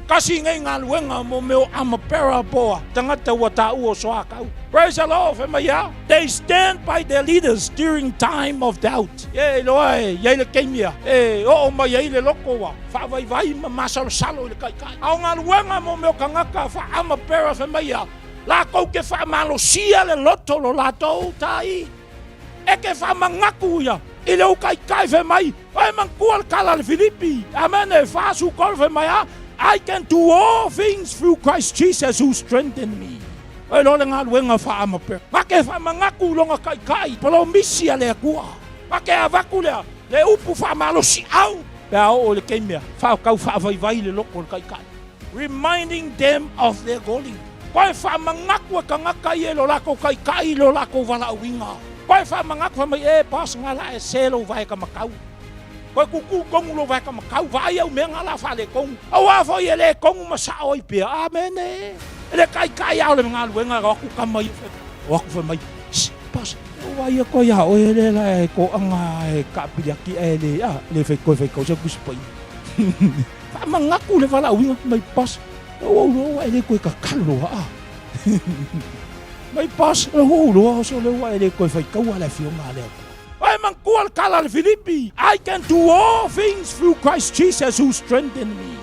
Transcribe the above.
Kasi ngay ngā luenga mo meo amapera poa. Tangata wa tau o soa kau. Praise the Lord, whemaya. They stand by their leaders during time of doubt. Ye loe, ye le keimia. O ma ye le loko wa. Whawai vai ma masalo salo le kai kai. Ao ngā luenga mo meo kangaka wha amapera whemaya. La kou ke wha malo sia le loto lo lato tai. E ke wha mangaku ia. I leo kai kai whemai. Wai mangkua kala le Filipi. Amen e wha su kol whemaya. I can do all things through Christ Jesus who strengthened me. Ai lo ngā luenga wha amapera. Make wha mangaku longa kai kai. Palo misia le kua. Make avaku lea. Le upu wha malo si au. Pea o le keimea. Wha kau wha vai le loko le kai kai. Reminding them of their calling. Koe wha mangaku e kangaka i e lo lako kai kai lo lako wala uinga. Koe wha mangaku mai e pas ngala e selo vai ka makau. Koe kuku kongu lo vai ka makau vai au mea ngala wha le kongu. Au a foi e le kongu masao i pia. Amen e. E le kai kai au le mga luenga waku kamai. Waku wha mai. Pas. Wai a koe hao e le la e ko anga e kapiriaki e le. Le whai koe se kuspai. Wha mangaku le wala uinga mai pas. O lo e le koe ka kalo a. Mai pas o lo so le wa e le koe fai kau ala fio ma le. Ai man kua kala le Filipi. I can do all things through Christ Jesus who strengthened me.